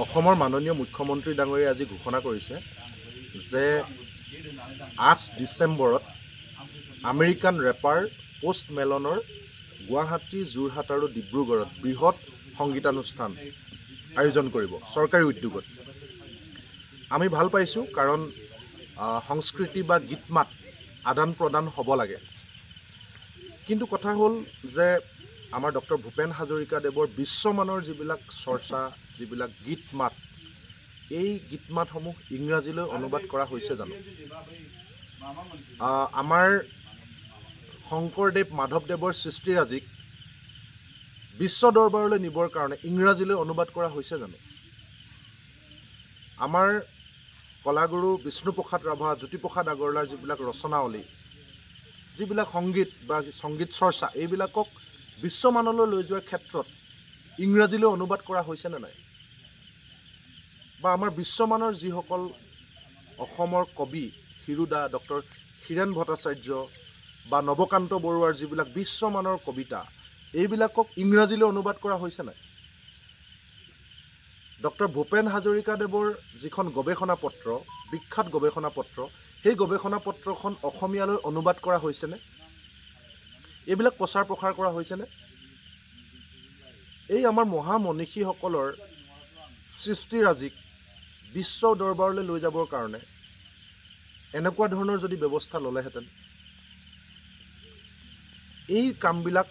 অসমৰ মাননীয় মুখ্যমন্ত্ৰী ডাঙৰীয়াই আজি ঘোষণা কৰিছে যে 8 ডিচেম্বৰত আমেৰিকান ৰেপাৰ পোষ্ট মেলনৰ গুৱাহাটী, যোৰহাট আৰু ডিব্ৰুগড়ত বৃহৎ সংগীতানুষ্ঠান আয়োজন কৰিব চৰকাৰী উদ্যোগত। আমি ভাল পাইছোঁ, কাৰণ সংস্কৃতি বা গীত মাত আদান প্ৰদান হ'ব লাগে। কিন্তু কথা হ'ল যে আমাৰ ডক্টৰ ভূপেন হাজৰিকাদেৱৰ বিশ্বমানৰ যিবিলাক চৰ্চা, যিবিলাক গীত মাত, এই গীত মাতসমূহ ইংৰাজীলৈ অনুবাদ কৰা হৈছে জানো? আমাৰ শংকৰদেৱ মাধৱদেৱৰ সৃষ্টিৰাজিক বিশ্ব দৰবাৰলৈ নিবৰ কাৰণে ইংৰাজীলৈ অনুবাদ কৰা হৈছে জানো? আমাৰ কলাগুৰু বিষ্ণুপ্ৰসাদ ৰাভা, জ্যোতিপ্ৰসাদ আগৰৱালাৰ যিবিলাক ৰচনাৱলী, যিবিলাক সংগীত বা সংগীত চৰ্চা, এইবিলাকক বিশ্বমানলৈ লৈ যোৱাৰ ক্ষেত্ৰত ইংৰাজীলৈ অনুবাদ কৰা হৈছেনে নাই? বা আমাৰ বিশ্বমানৰ যিসকল অসমৰ কবি, হিৰুদা, ডক্টৰ হীৰেণ ভট্টাচাৰ্য বা নৱকান্ত বৰুৱাৰ যিবিলাক বিশ্বমানৰ কবিতা, এইবিলাকক ইংৰাজীলৈ অনুবাদ কৰা হৈছে নাই? ডক্টৰ ভূপেন হাজৰিকাদেৱৰ যিখন গৱেষণা পত্ৰ, বিখ্যাত গৱেষণা পত্ৰ, সেই গৱেষণা পত্ৰখন অসমীয়ালৈ অনুবাদ কৰা হৈছেনে? এইবিলাক প্ৰচাৰ প্ৰসাৰ কৰা হৈছেনে? এই আমাৰ মহামনীষীসকলৰ সৃষ্টিৰাজিক বিশ্ব দৰবাৰলৈ লৈ যাবৰ কাৰণে এনেকুৱা ধৰণৰ যদি ব্যৱস্থা ল'লেহেঁতেন, এই কামবিলাক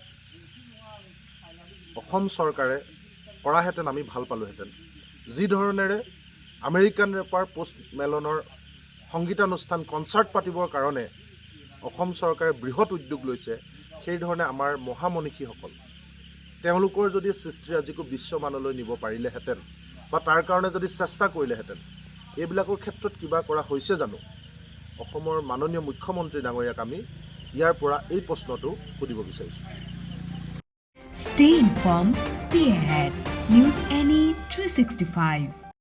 অসম চৰকাৰে কৰাহেঁতেন, আমি ভাল পালোহেঁতেন। যি ধৰণেৰে আমেৰিকান ৰেপাৰ পোষ্ট মেলনৰ সংগীতানুষ্ঠান কনচাৰ্ট পাতিবৰ কাৰণে অসম চৰকাৰে বৃহৎ উদ্যোগ লৈছে, সেইধৰণে আমাৰ মহামনীষীসকল, তেওঁলোকৰ যদি সৃষ্টিৰাজিকো বিশ্বমানলৈ নিব পাৰিলেহেঁতেন বা তাৰ কাৰণে যদি চেষ্টা কৰিলেহেঁতেন, এইবিলাকৰ ক্ষেত্ৰত কিবা কৰা হৈছে জানো? অসমৰ মাননীয় মুখ্যমন্ত্ৰী ডাঙৰীয়াক আমি ইয়াৰ পৰা এই প্ৰশ্নটো সুধিব বিচাৰিছোঁ। Stay informed, stay ahead. News NE 365.